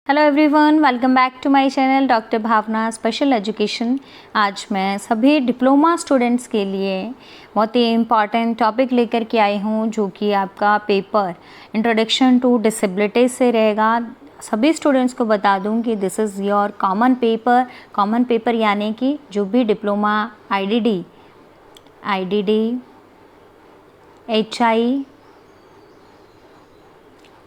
Hello everyone, welcome back to my channel doctor Bhavna special education. आज मैं सभी diploma students के लिए बहुत ही इम्पॉर्टेंट टॉपिक लेकर के आई हूँ, जो कि आपका पेपर इंट्रोडक्शन टू डिसेबिलिटी से रहेगा। सभी स्टूडेंट्स को बता दूं कि this is your common paper यानी कि जो भी डिप्लोमा आईडीडी, एचआई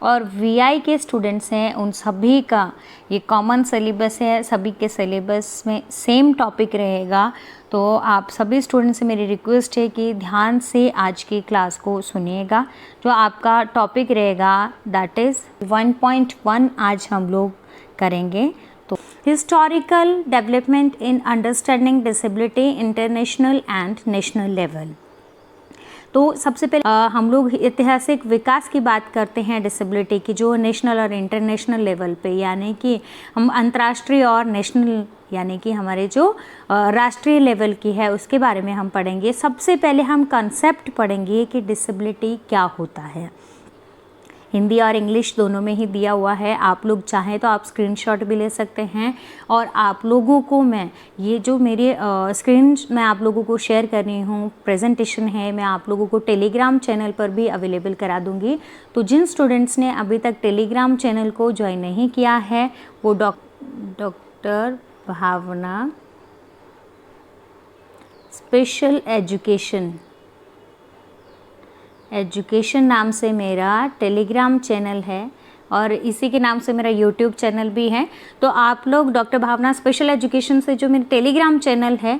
और वीआई के स्टूडेंट्स हैं, उन सभी का ये कॉमन सिलेबस है। सभी के सिलेबस में सेम टॉपिक रहेगा। तो आप सभी स्टूडेंट्स से मेरी रिक्वेस्ट है कि ध्यान से आज की क्लास को सुनिएगा। जो आपका टॉपिक रहेगा दैट इज़ 1.1 आज हम लोग करेंगे। तो historical development in understanding disability international and national level. तो सबसे पहले हम लोग ऐतिहासिक विकास की बात करते हैं डिसेबिलिटी की, जो नेशनल और इंटरनेशनल लेवल पे, यानी कि हम अंतर्राष्ट्रीय और नेशनल यानी कि हमारे जो राष्ट्रीय लेवल की है उसके बारे में हम पढ़ेंगे। सबसे पहले हम कंसेप्ट पढ़ेंगे कि डिसेबिलिटी क्या होता है। हिंदी और इंग्लिश दोनों में ही दिया हुआ है। आप लोग चाहें तो आप स्क्रीनशॉट भी ले सकते हैं। और आप लोगों को मैं ये जो मेरे स्क्रीन मैं आप लोगों को शेयर कर रही हूँ, प्रेजेंटेशन है, मैं आप लोगों को टेलीग्राम चैनल पर भी अवेलेबल करा दूँगी। तो जिन स्टूडेंट्स ने अभी तक टेलीग्राम चैनल को ज्वाइन नहीं किया है वो डॉक्टर भावना स्पेशल एजुकेशन नाम से मेरा टेलीग्राम चैनल है और इसी के नाम से मेरा यूट्यूब चैनल भी है। तो आप लोग डॉक्टर भावना स्पेशल एजुकेशन से जो मेरा टेलीग्राम चैनल है,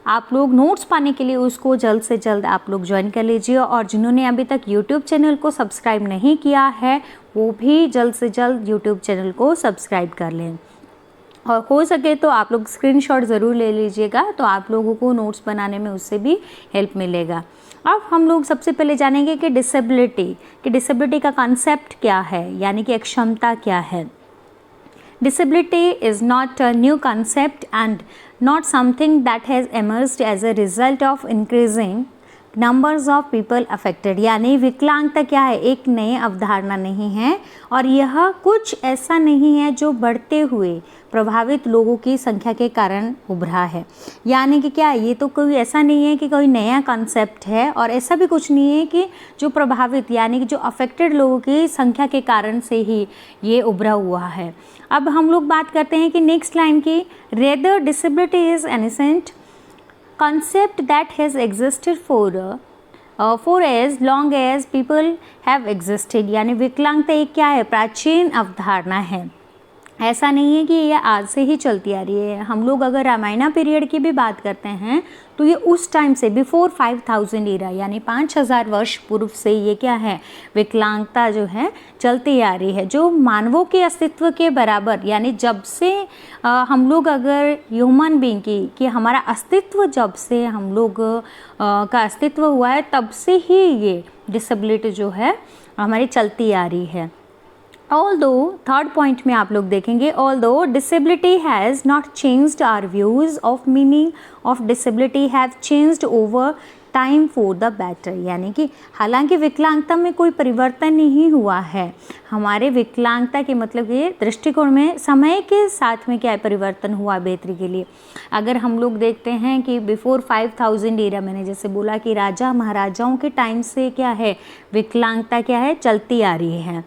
आप लोग नोट्स पाने के लिए उसको जल्द से जल्द आप लोग ज्वाइन कर लीजिए। और जिन्होंने अभी तक यूट्यूब चैनल को सब्सक्राइब नहीं किया है वो भी जल्द से जल्द यूट्यूब चैनल को सब्सक्राइब कर लें। और हो सके तो आप लोग स्क्रीनशॉट ज़रूर ले लीजिएगा, तो आप लोगों को नोट्स बनाने में उससे भी हेल्प मिलेगा। अब हम लोग सबसे पहले जानेंगे कि डिसेबिलिटी का कॉन्सेप्ट क्या है, यानी कि अक्षमता क्या है। Disability is not a new concept and not something that has emerged as a result of increasing numbers of people affected. यानी विकलांगता क्या है, एक नई अवधारणा नहीं है और यह कुछ ऐसा नहीं है जो बढ़ते हुए प्रभावित लोगों की संख्या के कारण उभरा है। यानी कि क्या, ये तो कोई ऐसा नहीं है कि कोई नया कॉन्सेप्ट है, और ऐसा भी कुछ नहीं है कि जो प्रभावित यानी कि जो अफेक्टेड लोगों की संख्या के कारण से ही ये उभरा हुआ है। अब हम लोग बात करते हैं कि नेक्स्ट लाइन की, rather disability is ancient concept that has existed for as long as people have existed। यानी विकलांगता एक क्या है, प्राचीन अवधारणा है। ऐसा नहीं है कि ये आज से ही चलती आ रही है। हम लोग अगर रामायण पीरियड की भी बात करते हैं तो ये उस टाइम से बिफोर 5000 ईरा यानी 5000 वर्ष पूर्व से ये क्या है, विकलांगता जो है चलती आ रही है, जो मानवों के अस्तित्व के बराबर। यानी जब से हम लोग अगर ह्यूमन बीइंग की कि हमारा अस्तित्व जब से हम लोग का अस्तित्व हुआ है तब से ही ये डिसेबिलिटी जो है हमारी चलती आ रही है। Although थर्ड पॉइंट में आप लोग देखेंगे, although disability has not changed, our views of meaning of disability have changed over time for the better। यानी कि हालांकि विकलांगता में कोई परिवर्तन नहीं हुआ है, हमारे विकलांगता के मतलब ये दृष्टिकोण में समय के साथ में क्या है, परिवर्तन हुआ बेहतरी के लिए। अगर हम लोग देखते हैं कि बिफोर 5000 ईरा, मैंने जैसे बोला कि राजा महाराजाओं के टाइम से क्या है, विकलांगता क्या है, चलती आ रही है।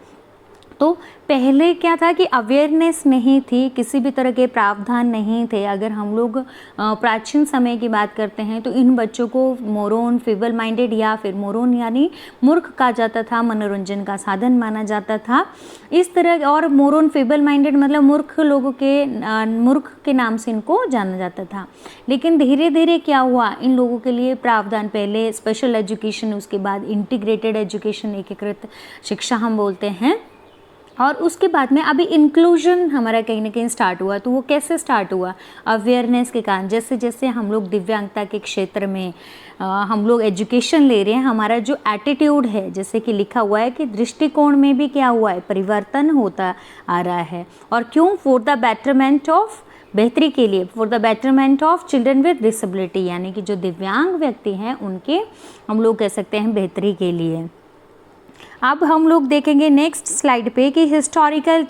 तो पहले क्या था कि अवेयरनेस नहीं थी, किसी भी तरह के प्रावधान नहीं थे। अगर हम लोग प्राचीन समय की बात करते हैं तो इन बच्चों को मोरोन, फीबल माइंडेड या फिर मोरोन यानी मूर्ख कहा जाता था, मनोरंजन का साधन माना जाता था इस तरह। और मोरोन, फीबल माइंडेड मतलब मूर्ख लोगों के मूर्ख के नाम से इनको जाना जाता था। लेकिन धीरे धीरे क्या हुआ, इन लोगों के लिए प्रावधान, पहले स्पेशल एजुकेशन, उसके बाद इंटीग्रेटेड एजुकेशन, एकीकृत शिक्षा हम बोलते हैं, और उसके बाद में अभी इंक्लूजन हमारा कहीं ना कहीं स्टार्ट हुआ। तो वो कैसे स्टार्ट हुआ, अवेयरनेस के कारण। जैसे जैसे हम लोग दिव्यांगता के क्षेत्र में हम लोग एजुकेशन ले रहे हैं, हमारा जो एटीट्यूड है, जैसे कि लिखा हुआ है कि दृष्टिकोण में भी क्या हुआ है, परिवर्तन होता आ रहा है। और क्यों, फॉर द बेटरमेंट ऑफ, बेहतरी के लिए, for the betterment of children with disability, यानी कि जो दिव्यांग व्यक्ति हैं उनके हम लोग कह सकते हैं बेहतरी के लिए। अब हम लोग देखेंगे नेक्स्ट स्लाइड पे कि historical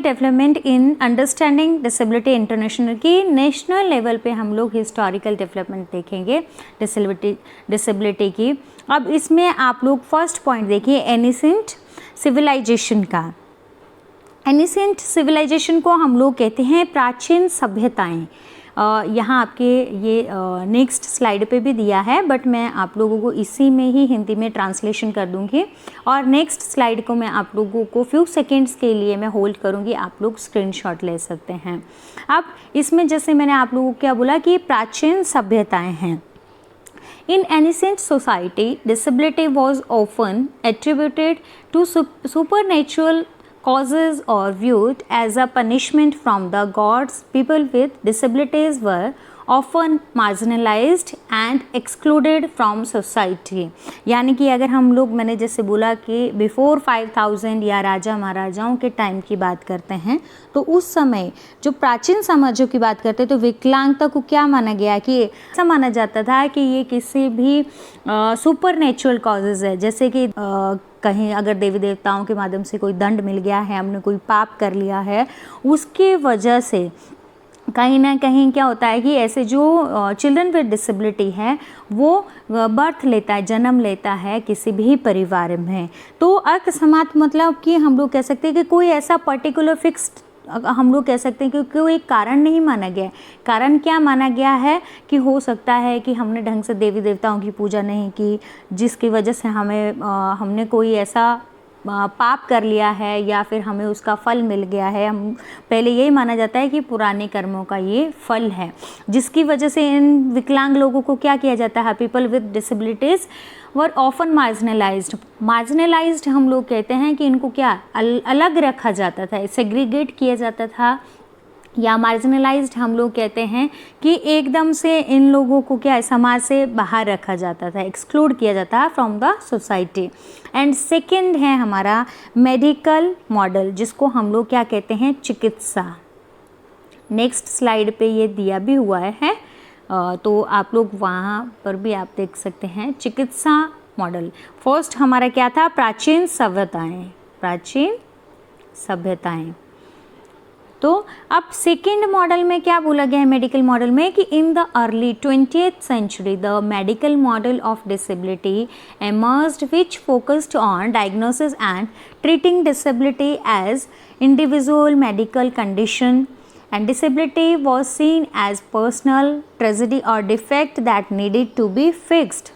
development in understanding disability international की नेशनल लेवल पे हम लोग हिस्टोरिकल डेवलपमेंट देखेंगे डिसेबिलिटी की। अब इसमें आप लोग फर्स्ट पॉइंट देखिए एनिसेंट सिविलाइजेशन का। एनिसेंट सिविलाइजेशन को हम लोग कहते हैं प्राचीन सभ्यताएं। यहाँ आपके ये नेक्स्ट स्लाइड पे भी दिया है, बट मैं आप लोगों को इसी में ही हिंदी में ट्रांसलेशन कर दूँगी और नेक्स्ट स्लाइड को मैं आप लोगों को फ्यू सेकेंड्स के लिए मैं होल्ड करूँगी, आप लोग स्क्रीनशॉट ले सकते हैं। अब इसमें जैसे मैंने आप लोगों को क्या बोला कि प्राचीन सभ्यताएं हैं। In ancient society, disability was often attributed to supernatural causes or viewed as a punishment from the gods. People with disabilities were often marginalized and excluded from society। यानी कि अगर हम लोग मैंने जैसे बोला कि बिफोर 5000 या राजा महाराजाओं के टाइम की बात करते हैं तो उस समय जो प्राचीन समाजों की बात करते हैं तो विकलांगता को क्या माना गया कि ऐसा माना जाता था कि ये किसी भी सुपर नेचुरल कॉजेज़ है, जैसे कि कहीं अगर देवी देवताओं के माध्यम से कोई दंड मिल गया है, हमने कोई पाप कर लिया है, उसके वजह से कहीं ना कहीं क्या होता है कि ऐसे जो चिल्ड्रन विद डिसेबिलिटी है वो बर्थ लेता है, जन्म लेता है किसी भी परिवार में, तो अकस्मात मतलब कि हम लोग कह सकते हैं कि कोई ऐसा पर्टिकुलर फिक्स्ड हम लोग कह सकते हैं कि कोई कारण नहीं माना गया है। कारण क्या माना गया है कि हो सकता है कि हमने ढंग से देवी देवताओं की पूजा नहीं की, जिसकी वजह से हमने कोई ऐसा पाप कर लिया है या फिर हमें उसका फल मिल गया है। हम पहले यही माना जाता है कि पुराने कर्मों का ये फल है, जिसकी वजह से इन विकलांग लोगों को क्या किया जाता है, people with disabilities were often marginalised हम लोग कहते हैं कि इनको क्या अलग रखा जाता था, सेग्रीगेट किया जाता था, या मार्जिनलाइज्ड हम लोग कहते हैं कि एकदम से इन लोगों को क्या समाज से बाहर रखा जाता था, एक्सक्लूड किया जाता है from the society. And second है हमारा मेडिकल मॉडल, जिसको हम लोग क्या कहते हैं, चिकित्सा। नेक्स्ट स्लाइड पे ये दिया भी हुआ है, तो आप लोग वहाँ पर भी आप देख सकते हैं चिकित्सा मॉडल। फर्स्ट हमारा क्या था, प्राचीन सभ्यताएं। तो अब सेकेंड मॉडल में क्या बोला गया है मेडिकल मॉडल में कि in the early 20th century the medical model of disability emerged which focused on diagnosis and treating disability as individual medical condition, and disability was seen as personal tragedy or defect that needed to be fixed।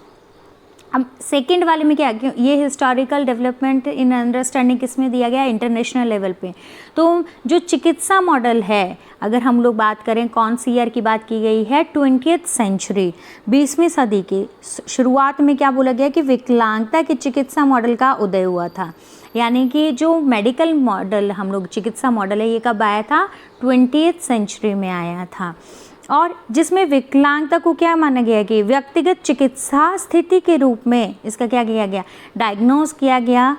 अब second वाले में क्या, ये historical development in understanding किस में दिया गया, international level पे। तो जो चिकित्सा मॉडल है, अगर हम लोग बात करें कौन सी ईयर की बात की गई है, 20th सेंचुरी, 20वीं सदी की शुरुआत में क्या बोला गया कि विकलांगता के चिकित्सा मॉडल का उदय हुआ था। यानी कि जो मेडिकल मॉडल हम लोग चिकित्सा मॉडल है, ये कब आया था, 20th सेंचुरी में आया था, और जिसमें विकलांगता को क्या माना गया कि व्यक्तिगत चिकित्सा स्थिति के रूप में इसका क्या किया गया, डायग्नोज किया गया।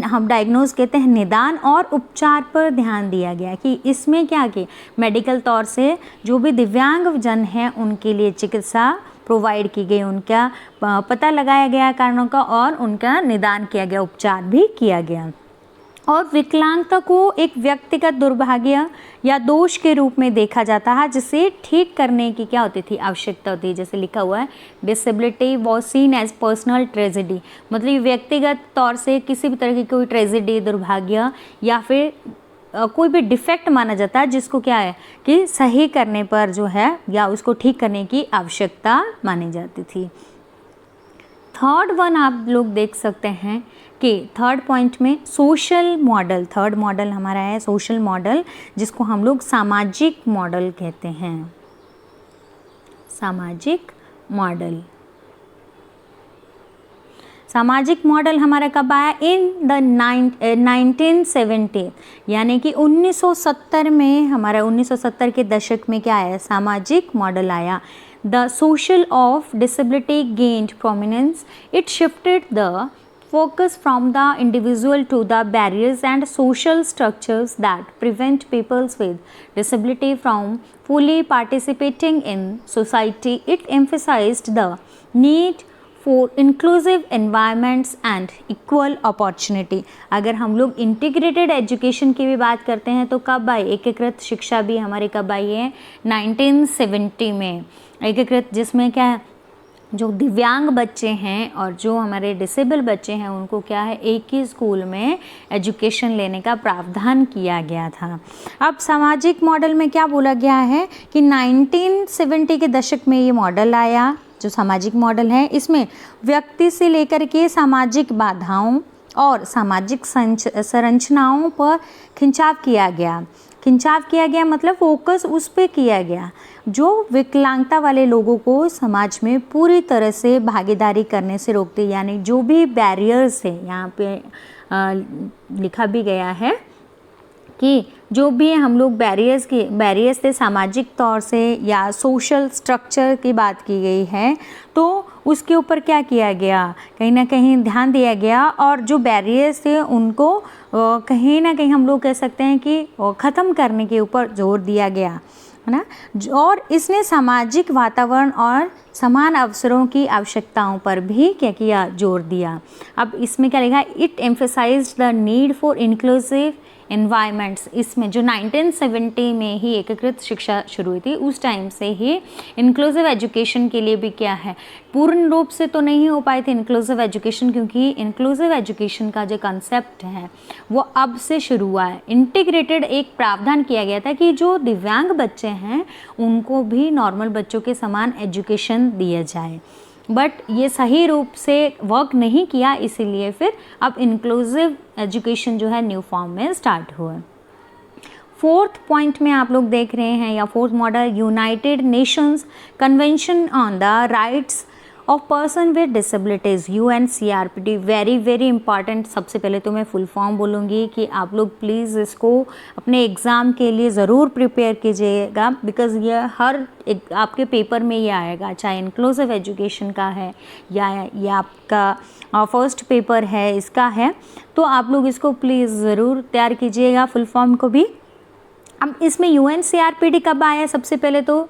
हम डायग्नोज कहते हैं निदान और उपचार पर ध्यान दिया गया कि इसमें क्या कि मेडिकल तौर से जो भी दिव्यांग जन हैं उनके लिए चिकित्सा प्रोवाइड की गई, उनका पता लगाया गया कारणों का और उनका निदान किया गया, उपचार भी किया गया। और विकलांगता को एक व्यक्तिगत दुर्भाग्य या दोष के रूप में देखा जाता है, जिसे ठीक करने की क्या होती थी, आवश्यकता होती है। जैसे लिखा हुआ है disability was seen as personal tragedy, मतलब व्यक्तिगत तौर से किसी भी तरह की कोई ट्रेजेडी, दुर्भाग्य या फिर कोई भी डिफेक्ट माना जाता है, जिसको क्या है कि सही करने पर जो है या उसको ठीक करने की आवश्यकता मानी जाती थी। थर्ड वन आप लोग देख सकते हैं कि थर्ड पॉइंट में सोशल मॉडल, थर्ड मॉडल हमारा है सोशल मॉडल, जिसको हम लोग सामाजिक मॉडल कहते हैं। सामाजिक मॉडल, सामाजिक मॉडल हमारा कब आया, इन द 1970, यानी कि 1970 में, हमारा 1970 के दशक में क्या आया, सामाजिक मॉडल आया। The social of disability gained prominence. It shifted the focus from the individual to the barriers and social structures that prevent people with disability from fully participating in society. It emphasized the need for inclusive environments and equal opportunity. अगर हम लोग integrated education की भी बात करते हैं तो कब आई, एकीकृत शिक्षा भी हमारी कब आई है, 1970 में एकीकृत, जिसमें क्या है, जो दिव्यांग बच्चे हैं और जो हमारे डिसेबल बच्चे हैं उनको क्या है, एक ही स्कूल में एजुकेशन लेने का प्रावधान किया गया था। अब सामाजिक मॉडल में क्या बोला गया है कि 1970 के दशक में ये मॉडल आया, जो सामाजिक मॉडल है इसमें व्यक्ति से लेकर के सामाजिक बाधाओं और सामाजिक संरचनाओं पर खिंचाव किया गया मतलब फोकस उस पे किया गया जो विकलांगता वाले लोगों को समाज में पूरी तरह से भागीदारी करने से रोकते, यानी जो भी बैरियर्स है, यहाँ पे लिखा भी गया है कि जो भी हम लोग बैरियर्स थे सामाजिक तौर से या सोशल स्ट्रक्चर की बात की गई है, तो उसके ऊपर क्या किया गया, कहीं ना कहीं ध्यान दिया गया और जो बैरियर्स थे उनको कहीं ना कहीं हम लोग कह सकते हैं कि ख़त्म करने के ऊपर जोर दिया गया, है ना। और इसने सामाजिक वातावरण और समान अवसरों की आवश्यकताओं पर भी क्या किया, जोर दिया। अब इसमें क्या लिखा, it emphasized the need for inclusive environments. इसमें जो 1970 में ही एकीकृत शिक्षा शुरू हुई थी, उस टाइम से ही इंक्लूसिव एजुकेशन के लिए भी क्या है, पूर्ण रूप से तो नहीं हो पाई थी इंक्लूसिव एजुकेशन, क्योंकि इंक्लूसिव एजुकेशन का जो कंसेप्ट है वो अब से शुरू हुआ है। इंटीग्रेटेड एक प्रावधान किया गया था कि जो दिव्यांग बच्चे हैं उनको भी नॉर्मल बच्चों के समान एजुकेशन दिया जाए, बट ये सही रूप से वर्क नहीं किया, इसीलिए फिर अब इंक्लूसिव एजुकेशन जो है न्यू फॉर्म में स्टार्ट हुआ। फोर्थ पॉइंट में आप लोग देख रहे हैं, या fourth model, United Nations convention on the rights of person with disabilities, UNCRPD, very important. सबसे पहले तो मैं फुल फॉर्म बोलूँगी कि आप लोग प्लीज़ इसको अपने एग्ज़ाम के लिए ज़रूर प्रिपेयर कीजिएगा, बिकॉज़ ये हर एक आपके पेपर में ये आएगा, चाहे इंक्लूसिव एजुकेशन का है या ये आपका फर्स्ट पेपर है इसका है, तो आप लोग इसको प्लीज़ ज़रूर तैयार कीजिएगा, फुल फॉर्म को भी। अब इसमें UNCRPD कब आया, सबसे पहले तो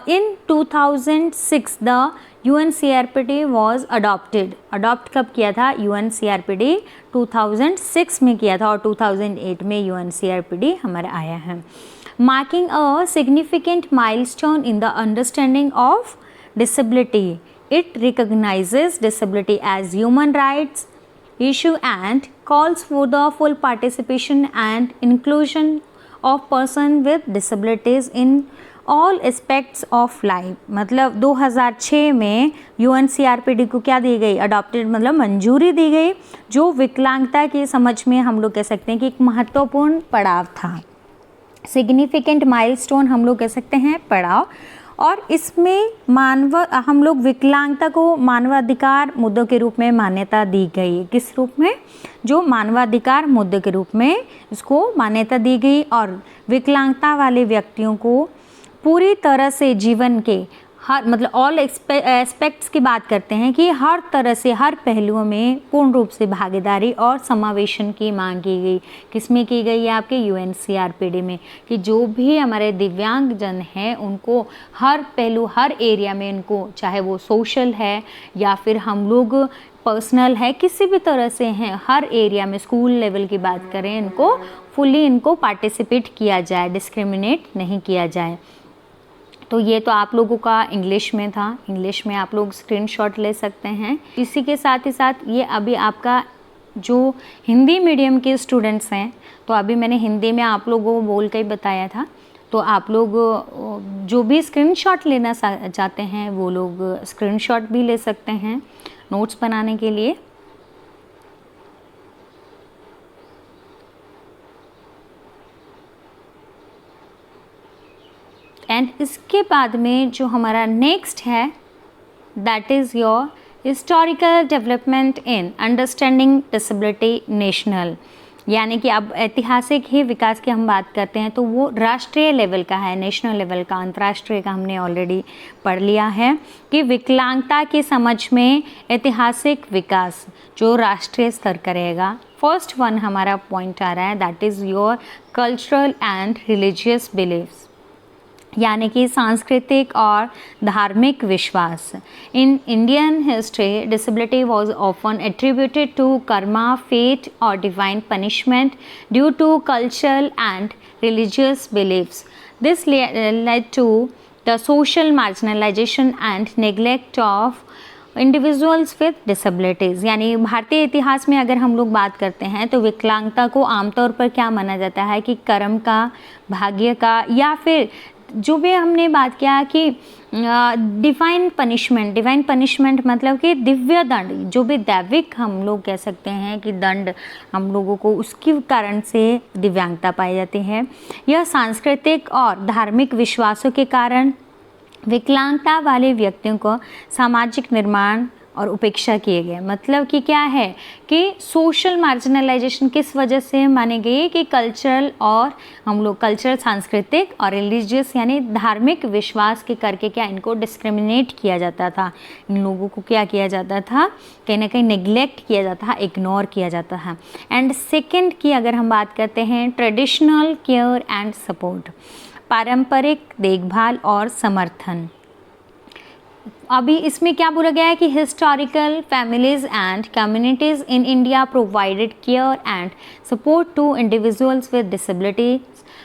इन 2006 द UNCRPD वॉज अडॉप्ट कब किया था, UNCRPD 2006 में किया था और 2008 में UNCRPD हमारा आया है। Marking a significant milestone in the understanding of disability, it recognises disability as human rights issue and calls for the full participation and inclusion of person with disabilities in all aspects of life। मतलब 2006 में UNCRPD को क्या दी गई, adopted मतलब मंजूरी दी गई, जो विकलांगता की समझ में हम लोग कह सकते हैं कि एक महत्वपूर्ण पड़ाव था, सिग्निफिकेंट माइलस्टोन हम लोग कह सकते हैं पड़ाव। और इसमें हम लोग विकलांगता को मानवाधिकार मुद्दों के रूप में मान्यता दी गई। किस रूप में, जो मानवाधिकार मुद्दे के रूप में इसको मान्यता दी गई, और विकलांगता वाले व्यक्तियों को पूरी तरह से जीवन के हर मतलब ऑल एस्पेक्ट्स की बात करते हैं कि हर तरह से हर पहलुओं में पूर्ण रूप से भागीदारी और समावेशन की मांग की गई। किसमें की गई है, आपके UNCRPD में, कि जो भी हमारे दिव्यांग जन हैं उनको हर पहलू हर एरिया में, इनको चाहे वो सोशल है या फिर हम लोग पर्सनल है, किसी भी तरह से हैं, हर एरिया में स्कूल लेवल की बात करें, इनको फुली इनको पार्टिसिपेट किया जाए, डिस्क्रिमिनेट नहीं किया जाए। तो ये तो आप लोगों का इंग्लिश में था, इंग्लिश में आप लोग स्क्रीनशॉट ले सकते हैं। इसी के साथ ही साथ ये अभी आपका जो हिंदी मीडियम के स्टूडेंट्स हैं, तो अभी मैंने हिंदी में आप लोगों को बोल के ही बताया था, तो आप लोग जो भी स्क्रीनशॉट लेना चाहते हैं वो लोग स्क्रीनशॉट भी ले सकते हैं नोट्स बनाने के लिए। एंड इसके बाद में जो हमारा नेक्स्ट है that is your historical development in understanding disability national, यानी कि अब ऐतिहासिक ही विकास की हम बात करते हैं तो वो राष्ट्रीय लेवल का है, नेशनल लेवल का, अंतर्राष्ट्रीय का हमने ऑलरेडी पढ़ लिया है कि विकलांगता की समझ में ऐतिहासिक विकास जो राष्ट्रीय स्तर का रहेगा। फर्स्ट वन हमारा पॉइंट आ रहा है that is your cultural and religious beliefs, यानी कि सांस्कृतिक और धार्मिक विश्वास। In Indian history disability was often attributed to karma, fate और divine punishment due to cultural and religious beliefs. This led to the social marginalisation and neglect of individuals with disabilities. यानी भारतीय इतिहास में अगर हम लोग बात करते हैं तो विकलांगता को आमतौर पर क्या माना जाता है कि कर्म का, भाग्य का, या फिर जो भी हमने बात किया कि डिवाइन पनिशमेंट मतलब कि दिव्य दंड, जो भी दैविक हम लोग कह सकते हैं कि दंड हम लोगों को उसके कारण से दिव्यांगता पाई जाती है। यह सांस्कृतिक और धार्मिक विश्वासों के कारण विकलांगता वाले व्यक्तियों को सामाजिक निर्माण और उपेक्षा किए गए। मतलब कि क्या है कि सोशल मार्जिनलाइजेशन किस वजह से माने गए कि कल्चरल सांस्कृतिक और रिलीजियस यानी धार्मिक विश्वास के करके क्या इनको डिस्क्रिमिनेट किया जाता था, इन लोगों को क्या किया जाता था, कहीं ना कहीं नेग्लेक्ट किया जाता है, इग्नोर किया जाता है। एंड सेकेंड की अगर हम बात करते हैं ट्रेडिशनल केयर एंड सपोर्ट, पारंपरिक देखभाल और समर्थन। अभी इसमें क्या बोला गया है कि historical families and communities in India provided care and support to individuals with disabilities.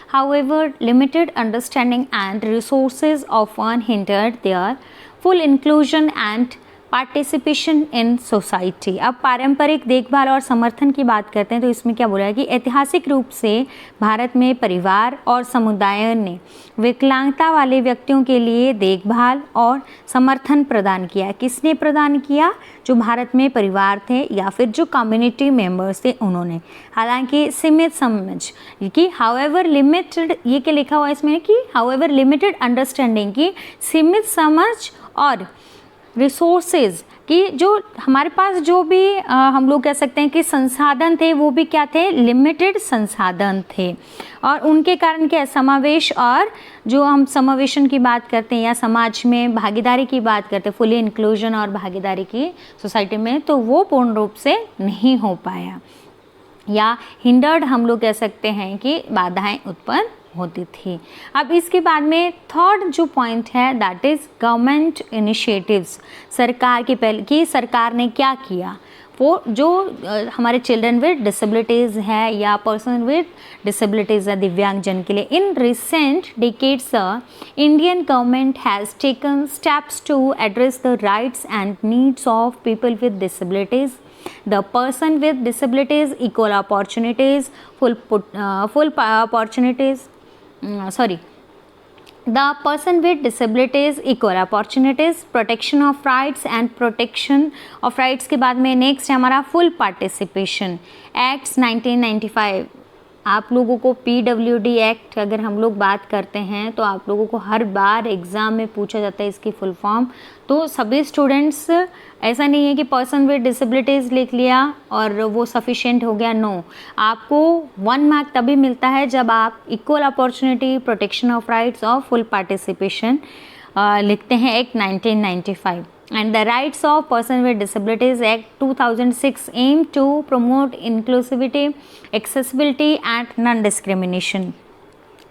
However limited understanding and resources often hindered their full inclusion and participation in society. अब पारंपरिक देखभाल और समर्थन की बात करते हैं तो इसमें क्या बोला है कि ऐतिहासिक रूप से भारत में परिवार और समुदायों ने विकलांगता वाले व्यक्तियों के लिए देखभाल और समर्थन प्रदान किया। किसने प्रदान किया? जो भारत में परिवार थे या फिर जो कम्युनिटी मेंबर्स थे उन्होंने। हालांकि सीमित समझ कि हाउएवर लिमिटेड, ये क्या लिखा हुआ है इसमें कि हाउएवर लिमिटेड अंडरस्टैंडिंग की सीमित समझ और रिसोर्सेज कि जो हमारे पास जो भी हम लोग कह सकते हैं कि संसाधन थे वो भी क्या थे? लिमिटेड संसाधन थे। और उनके कारण क्या समावेश, और जो हम समावेशन की बात करते हैं या समाज में भागीदारी की बात करते हैं, फुली इंक्लूजन और भागीदारी की सोसाइटी में, तो वो पूर्ण रूप से नहीं हो पाया या हिंडर्ड हम लोग कह सकते हैं कि बाधाएं उत्पन्न होती थी। अब इसके बाद में थर्ड जो पॉइंट है दैट इज़ गवर्नमेंट इनिशिएटिव्स। सरकार की पहले की सरकार ने क्या किया, वो जो हमारे चिल्ड्रन विद डिसेबिलिटीज़ है या पर्सन विद डिसेबिलिटीज़ है, दिव्यांगजन के लिए। In recent decades Indian government has taken steps to address the rights and needs of people with disabilities, the person with disabilities, equal opportunities, the person with disabilities, equal opportunities, protection of rights and protection of rights के बाद में next है हमारा full participation. Acts 1995, आप लोगों को PWD act अगर हम लोग बात करते हैं तो आप लोगों को हर बार एग्ज़ाम में पूछा जाता है इसकी फुल फॉर्म। तो सभी स्टूडेंट्स, ऐसा नहीं है कि पर्सन विद डिसेबिलिटीज़ लिख लिया और वो सफिशिएंट हो गया, नो। आपको 1 मार्क तभी मिलता है जब आप equal opportunity, protection of rights और फुल पार्टिसिपेशन लिखते हैं act 1995। And the Rights of Person with Disabilities Act 2006 aim to promote inclusivity, accessibility and non-discrimination।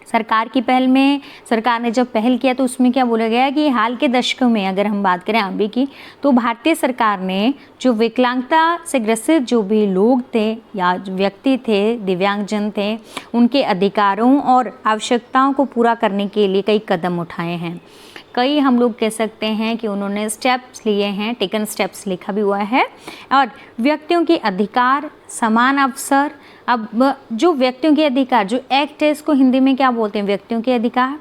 सरकार की पहल में, सरकार ने जब पहल किया तो उसमें क्या बोला गया कि हाल के दशकों में अगर हम बात करें अभी की, तो भारतीय सरकार ने जो विकलांगता से ग्रसित जो भी लोग थे या व्यक्ति थे, दिव्यांगजन थे, उनके अधिकारों और आवश्यकताओं को पूरा करने के लिए कई कदम उठाए हैं। कई हम लोग कह सकते हैं कि उन्होंने स्टेप्स लिए हैं, टेकन स्टेप्स लिखा भी हुआ है। और व्यक्तियों के अधिकार, समान अवसर। अब जो व्यक्तियों के अधिकार, जो एक्ट है इसको हिंदी में क्या बोलते हैं? व्यक्तियों के अधिकार,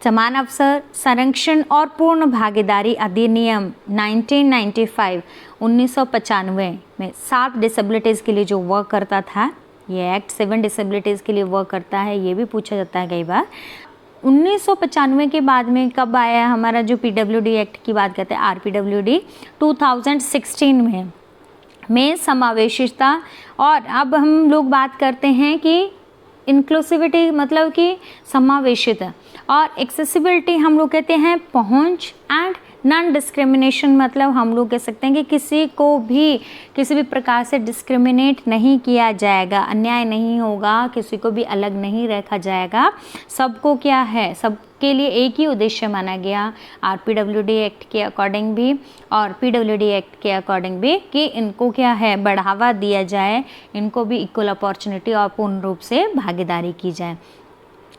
समान अवसर, संरक्षण और पूर्ण भागीदारी अधिनियम 1995 में 7 डिसेबिलिटीज़ के लिए जो वर्क करता था, ये एक्ट 7 डिसेबिलिटीज़ के लिए वर्क करता है, ये भी पूछा जाता है कई बार। 1995 के बाद में कब आया हमारा जो PWD एक्ट की बात करते हैं, RPWD 2016 में समावेशिता। और अब हम लोग बात करते हैं कि इंक्लूसिविटी मतलब कि समावेशित, और एक्सेसिबिलिटी हम लोग कहते हैं पहुंच, एंड नॉन डिस्क्रिमिनेशन मतलब हम लोग कह सकते हैं कि किसी को भी किसी भी प्रकार से डिस्क्रिमिनेट नहीं किया जाएगा, अन्याय नहीं होगा, किसी को भी अलग नहीं रखा जाएगा। सबको क्या है, सबके लिए एक ही उद्देश्य माना गया RPWD एक्ट के अकॉर्डिंग भी और PWD एक्ट के अकॉर्डिंग भी कि इनको क्या है बढ़ावा दिया जाए, इनको भी इक्वल अपॉर्चुनिटी और पूर्ण रूप से भागीदारी की जाए।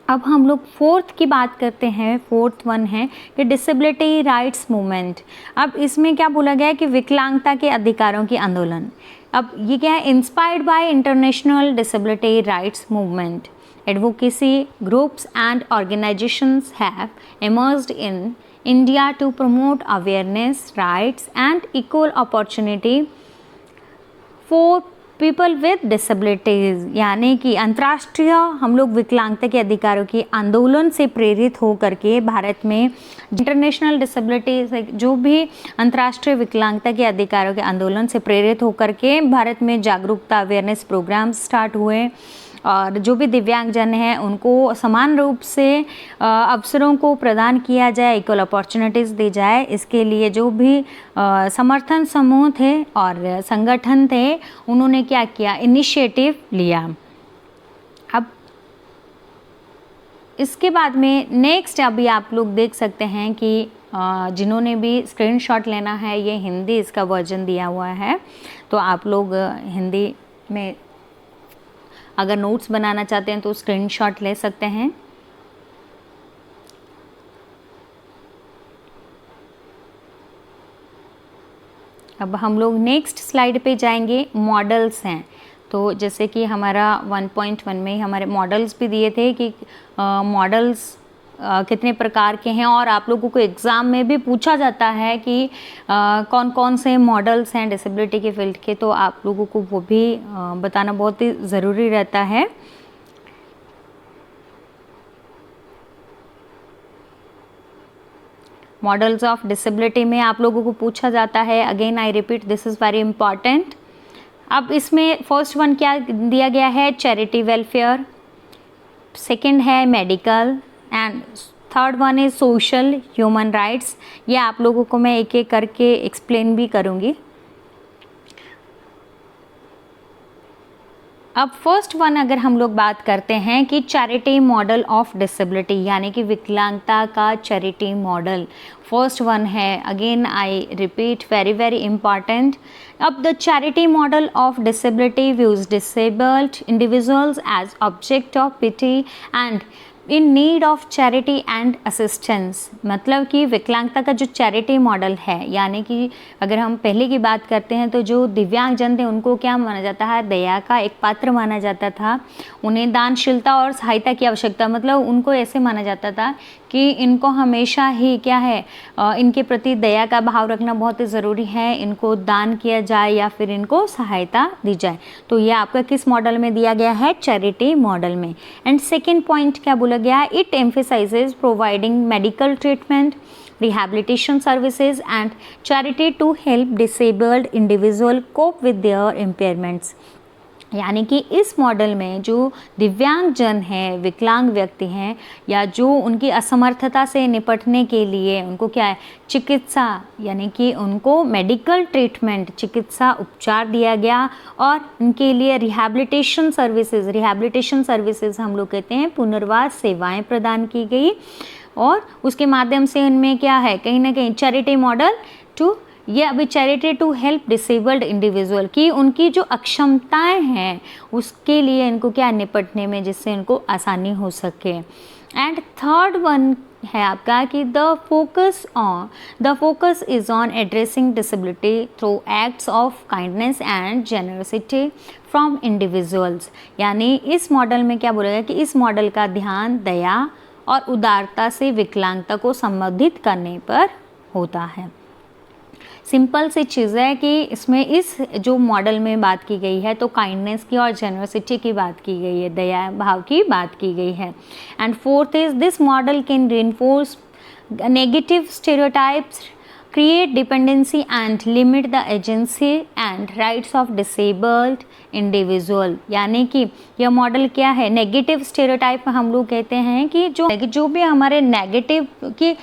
अब हम लोग फोर्थ की बात करते हैं। फोर्थ वन है कि डिसेबिलिटी राइट्स मूवमेंट। अब इसमें क्या बोला गया है कि विकलांगता के अधिकारों की आंदोलन। अब ये क्या है, inspired by international disability rights movement, advocacy groups and organizations have emerged in India to promote awareness, rights and equal opportunity for people with disabilities, यानी कि अंतर्राष्ट्रीय हम लोग विकलांगता के अधिकारों की आंदोलन से प्रेरित हो करके भारत में इंटरनेशनल डिसेबिलिटी जो भी अंतर्राष्ट्रीय विकलांगता के अधिकारों के आंदोलन से प्रेरित हो करके भारत में जागरूकता अवेयरनेस प्रोग्राम स्टार्ट हुए और जो भी दिव्यांगजन हैं उनको समान रूप से अवसरों को प्रदान किया जाए, इक्वल अपॉर्चुनिटीज़ दी जाए। इसके लिए जो भी समर्थन समूह थे और संगठन थे उन्होंने क्या किया, इनिशिएटिव लिया। अब इसके बाद में नेक्स्ट अभी आप लोग देख सकते हैं कि जिन्होंने भी स्क्रीनशॉट लेना है, ये हिंदी इसका वर्जन दिया हुआ है, तो आप लोग हिंदी में अगर नोट्स बनाना चाहते हैं तो स्क्रीनशॉट ले सकते हैं। अब हम लोग नेक्स्ट स्लाइड पे जाएंगे। मॉडल्स हैं, तो जैसे कि हमारा 1.1 में हमारे मॉडल्स भी दिए थे कि मॉडल्स कितने प्रकार के हैं और आप लोगों को एग्ज़ाम में भी पूछा जाता है कि कौन कौन से मॉडल्स हैं डिसेबिलिटी के फील्ड के, तो आप लोगों को वो भी बताना बहुत ही ज़रूरी रहता है। मॉडल्स ऑफ डिसेबिलिटी में आप लोगों को पूछा जाता है, again I repeat this is very important. अब इसमें फर्स्ट वन क्या दिया गया है, चैरिटी वेलफेयर, सेकंड है medical and third one is social human rights. ये आप लोगों को मैं एक एक करके एक्सप्लेन भी करूँगी। अब फर्स्ट वन अगर हम लोग बात करते हैं कि चैरिटी मॉडल ऑफ डिसेबिलिटी, यानी कि विकलांगता का चैरिटी मॉडल फर्स्ट वन है। Again I repeat, very very important. अब the charity model of disability views disabled individuals as object of pity and in need of charity and assistance. मतलब कि विकलांगता का जो चैरिटी मॉडल है, यानी कि अगर हम पहले की बात करते हैं तो जो दिव्यांगजन थे उनको क्या माना जाता है, दया का एक पात्र माना जाता था। उन्हें दानशीलता और सहायता की आवश्यकता, मतलब उनको ऐसे माना जाता था कि इनको हमेशा ही क्या है, इनके प्रति दया का भाव रखना बहुत ही ज़रूरी है, इनको दान किया जाए या फिर इनको सहायता दी जाए। तो ये आपका किस मॉडल में दिया गया है, चैरिटी मॉडल में। एंड सेकेंड पॉइंट क्या बोला गया, it emphasises providing medical treatment, rehabilitation services and charity to help disabled individual cope with their impairments। यानी कि इस मॉडल में जो दिव्यांगजन हैं, विकलांग व्यक्ति हैं या जो उनकी असमर्थता से निपटने के लिए उनको क्या है, चिकित्सा यानी कि उनको मेडिकल ट्रीटमेंट, चिकित्सा उपचार दिया गया और उनके लिए रिहैबिलिटेशन सर्विसेज हम लोग कहते हैं पुनर्वास सेवाएं प्रदान की गई और उसके माध्यम से उनमें क्या है, कहीं ना कहीं चैरिटी मॉडल टू, ये अभी charity to help disabled individual की उनकी जो अक्षमताएं हैं उसके लिए इनको क्या निपटने में, जिससे इनको आसानी हो सके। एंड थर्ड वन है आपका कि the focus is on addressing disability through acts of kindness and generosity from individuals. यानी इस मॉडल में क्या बोला गया कि इस मॉडल का ध्यान दया और उदारता से विकलांगता को संबोधित करने पर होता है। सिंपल सी चीज़ है कि इसमें इस जो मॉडल में बात की गई है तो काइंडनेस की और जेनरसिटी की बात की गई है, दया भाव की बात की गई है। And fourth is this model can reinforce negative stereotypes create dependency and limit the agency and rights of disabled individual। यानी कि यह मॉडल क्या है, नेगेटिव स्टेरियोटाइप हम लोग कहते हैं कि जो भी हमारे नेगेटिव की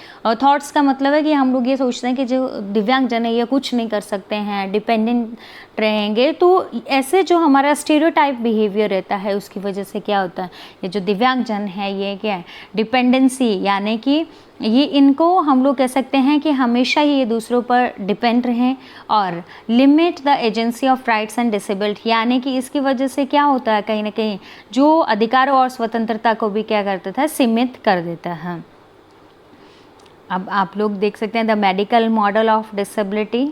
थॉट्स का मतलब है कि हम लोग ये सोचते हैं कि जो दिव्यांग जन है ये कुछ नहीं कर सकते हैं, डिपेंडेंट रहेंगे। तो ऐसे जो हमारा स्टेरियोटाइप बिहेवियर रहता है उसकी वजह से क्या होता है, ये जो दिव्यांग जन है ये क्या है, डिपेंडेंसी, यानी कि ये इनको हम लोग कह सकते हैं कि हमेशा ही ये दूसरों पर डिपेंड रहें। और limit the agency of rights and disabled, यानी कि इसकी वजह से क्या होता है, कहीं ना कहीं जो अधिकारों और स्वतंत्रता को भी क्या कर देता है, सीमित कर देता है। अब आप लोग देख सकते हैं the medical model of disability.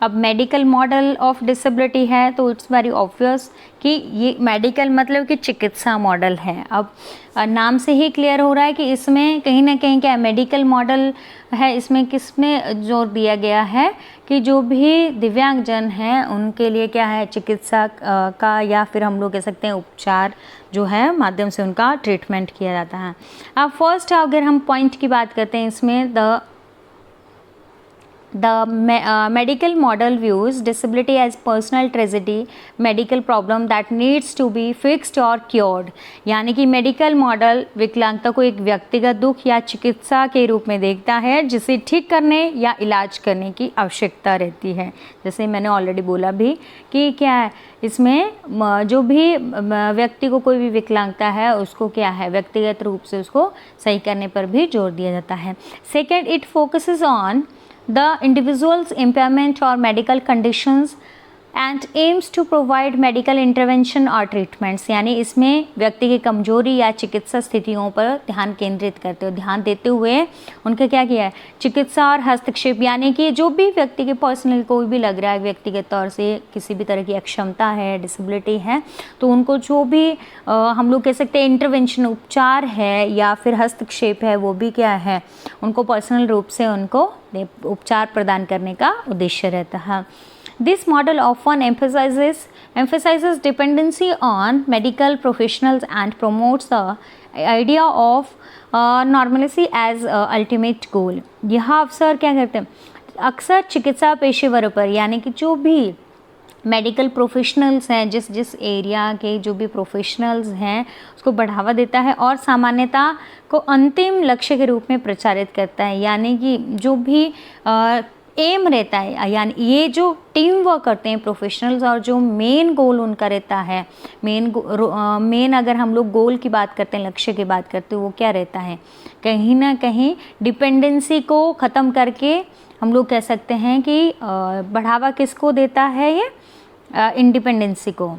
अब मेडिकल मॉडल ऑफ डिसेबिलिटी है तो इट्स वेरी ऑब्वियस कि ये मेडिकल मतलब कि चिकित्सा मॉडल है। अब नाम से ही क्लियर हो रहा है कि इसमें कहीं ना कहीं क्या मेडिकल मॉडल है, इसमें किसमें जोर दिया गया है कि जो भी दिव्यांग जन हैं उनके लिए क्या है, चिकित्सा का या फिर हम लोग कह सकते हैं उपचार जो है माध्यम से उनका ट्रीटमेंट किया जाता है। अब फर्स्ट अगर हम पॉइंट की बात करते हैं इसमें, The medical model views disability as personal tragedy, medical problem that needs to be fixed or cured। यानी कि मेडिकल मॉडल विकलांगता को एक व्यक्तिगत दुख या चिकित्सा के रूप में देखता है जिसे ठीक करने या इलाज करने की आवश्यकता रहती है। जैसे मैंने ऑलरेडी बोला भी कि क्या है, इसमें जो भी व्यक्ति को कोई भी विकलांगता है उसको क्या है, व्यक्तिगत रूप से उसको सही करने पर भी जोर दिया जाता है। Second, it focuses on the individual's impairment or medical conditions and aims to provide medical intervention or treatments। यानी इसमें व्यक्ति की कमजोरी या चिकित्सा स्थितियों पर ध्यान केंद्रित करते हुए, ध्यान देते हुए उनके क्या किया है, चिकित्सा और हस्तक्षेप, यानी कि जो भी व्यक्ति के पर्सनल कोई भी लग रहा है व्यक्तिगत तौर से किसी भी तरह की अक्षमता है, डिसेबिलिटी है, तो उनको जो भी हम लोग कह सकते हैं इंटरवेंशन, उपचार है या फिर हस्तक्षेप है, वो भी क्या है, उनको पर्सनल रूप से उनको उपचार प्रदान करने का उद्देश्य रहता है। This model often emphasizes dependency on medical professionals and promotes the idea of normalcy as ultimate goal। यह अवसर क्या करते हैं, अक्सर चिकित्सा पेशेवरों पर, यानी कि जो भी मेडिकल प्रोफेशनल्स हैं, जिस एरिया के जो भी प्रोफेशनल्स हैं उसको बढ़ावा देता है और सामान्यता को अंतिम लक्ष्य के रूप में प्रचारित करता है। यानी कि जो भी एम रहता है, यानी ये जो टीम वर्क करते हैं प्रोफेशनल्स और जो मेन गोल उनका रहता है, मेन अगर हम लोग गोल की बात करते हैं, लक्ष्य की बात करते हैं, वो क्या रहता है, कहीं ना कहीं डिपेंडेंसी को ख़त्म करके हम लोग कह सकते हैं कि बढ़ावा किसको देता है, ये इंडिपेंडेंसी को।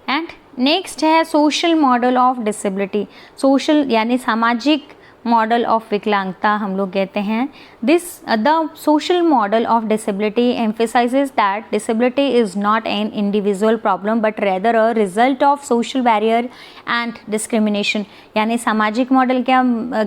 एंड नेक्स्ट है social model of disability. Social यानी सामाजिक मॉडल ऑफ विकलांगता हम लोग कहते हैं। The social model of disability emphasises that disability is not an individual problem but rather a result of social barrier and discrimination. यानी सामाजिक मॉडल क्या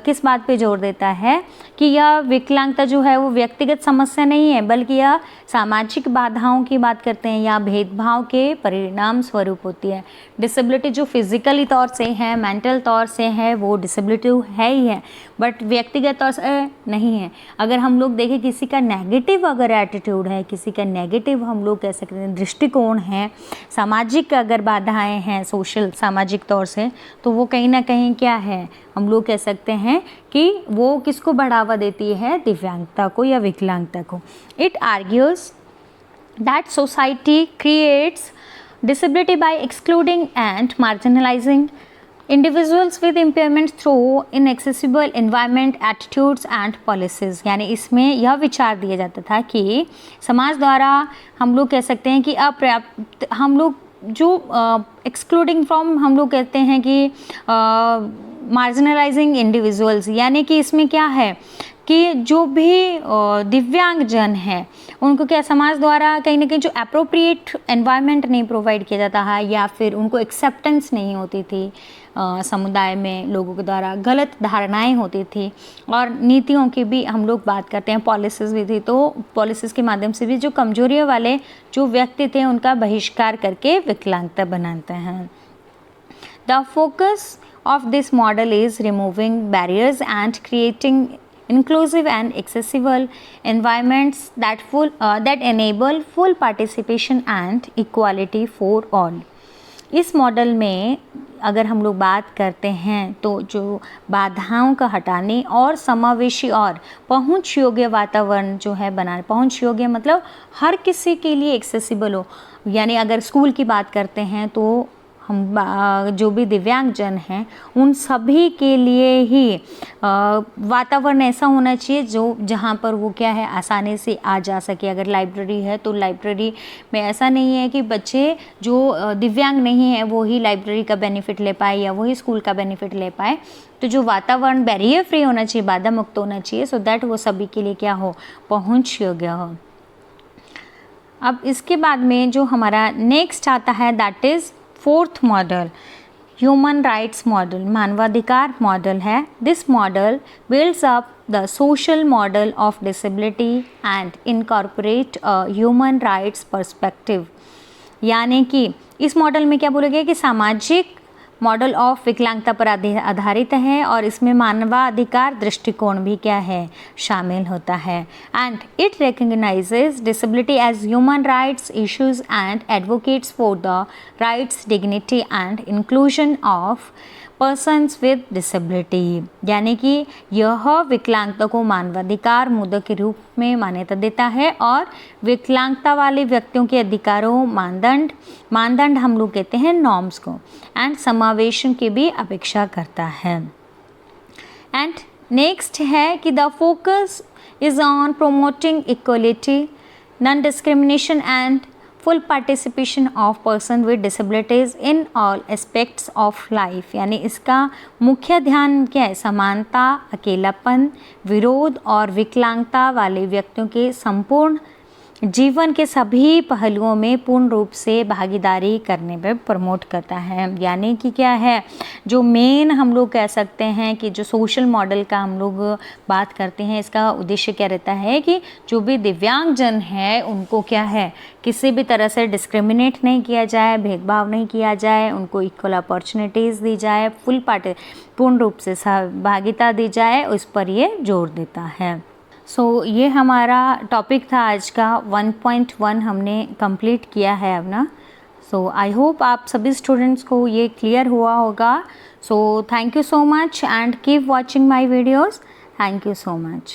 किस बात पे जोर देता है कि यह विकलांगता जो है वो व्यक्तिगत समस्या नहीं है, बल्कि यह सामाजिक बाधाओं की बात करते हैं या भेदभाव के परिणाम स्वरूप होती है। डिसेबिलिटी जो फिजिकली तौर से है, मेंटल तौर से है, वो डिसेबिलिटी है ही है, बट व्यक्तिगत तौर से नहीं है। अगर हम लोग देखें किसी का नेगेटिव अगर एटीट्यूड है, किसी का नेगेटिव हम लोग कह सकते हैं दृष्टिकोण है, सामाजिक अगर बाधाएं हैं सोशल सामाजिक तौर से, तो वो कहीं ना कहीं क्या है, हम लोग कह सकते हैं कि वो किसको बढ़ावा देती है, दिव्यांगता को या विकलांगता को। It argues that society creates disability by excluding and marginalizing individuals with impairments through inaccessible environment, attitudes and policies। यानी इसमें यह विचार दिया जाता था कि समाज द्वारा हम लोग कह सकते हैं कि अपर्याप्त, हम लोग जो एक्सक्लूडिंग फ्रॉम हम लोग कहते हैं कि मार्जिनलाइजिंग इंडिविजुअल्स, यानी कि इसमें क्या है कि जो भी दिव्यांग जन है उनको क्या समाज द्वारा कहीं ना कहीं जो अप्रोप्रिएट एनवायरनमेंट नहीं प्रोवाइड किया जाता है या फिर उनको एक्सेप्टेंस नहीं होती थी, समुदाय में लोगों के द्वारा गलत धारणाएं होती थी और नीतियों की भी हम लोग बात करते हैं, पॉलिसीज़ भी थी, तो पॉलिसीज़ के माध्यम से भी जो कमजोरियों वाले जो व्यक्ति थे उनका बहिष्कार करके विकलांगता बनाते हैं। The focus of this model is removing barriers and creating inclusive and accessible environments that enable full participation and equality for all. इस मॉडल में अगर हम लोग बात करते हैं तो जो बाधाओं का हटाने और समावेशी और पहुंच योग्य वातावरण जो है बनाने, पहुंच योग्य मतलब हर किसी के लिए एक्सेसिबल हो, यानी अगर स्कूल की बात करते हैं तो हम जो भी दिव्यांगजन हैं उन सभी के लिए ही वातावरण ऐसा होना चाहिए जो जहाँ पर वो क्या है आसानी से आ जा सके। अगर लाइब्रेरी है तो लाइब्रेरी में ऐसा नहीं है कि बच्चे जो दिव्यांग नहीं है वो ही लाइब्रेरी का बेनिफिट ले पाए या वही स्कूल का बेनिफिट ले पाए। तो जो वातावरण बैरियर फ्री होना चाहिए, बाधा मुक्त होना चाहिए, सो दैट वो सभी के लिए क्या हो, पहुँच योग्य हो। अब इसके बाद में जो हमारा नेक्स्ट आता है that is fourth model, human rights model, मानवाधिकार मॉडल है। This model builds up the social model of disability and incorporate human rights perspective, यानी कि इस मॉडल में क्या बोला गया कि सामाजिक मॉडल ऑफ विकलांगता पर आधारित है और इसमें मानवाधिकार दृष्टिकोण भी क्या है, शामिल होता है। And it recognises disability as human rights issues and advocates for the rights, dignity and inclusion of persons with disability, यानी कि यह विकलांगता को मानवाधिकार मुद्दों के रूप में मान्यता देता है और विकलांगता वाले व्यक्तियों के अधिकारों, मानदंड हम लोग कहते हैं नॉर्म्स को, एंड समावेशन की भी अपेक्षा करता है। एंड नेक्स्ट है कि the focus is on promoting equality, non discrimination and full participation of person with disabilities in all aspects of life, यानी इसका मुख्य ध्यान क्या है, समानता, अकेलापन, विरोध और विकलांगता वाले व्यक्तियों के संपूर्ण जीवन के सभी पहलुओं में पूर्ण रूप से भागीदारी करने पर प्रमोट करता है। यानी कि क्या है, जो मेन हम लोग कह सकते हैं कि जो सोशल मॉडल का हम लोग बात करते हैं, इसका उद्देश्य क्या रहता है कि जो भी दिव्यांगजन है उनको क्या है, किसी भी तरह से डिस्क्रिमिनेट नहीं किया जाए, भेदभाव नहीं किया जाए, उनको इक्वल अपॉर्चुनिटीज़ दी जाए, पूर्ण रूप से सहभागिता दी जाए, उस पर ये जोर देता है। सो ये हमारा टॉपिक था आज का 1.1 हमने कंप्लीट किया है अब ना। सो आई होप आप सभी स्टूडेंट्स को ये क्लियर हुआ होगा। So thank you so much and keep watching my videos. Thank you so much.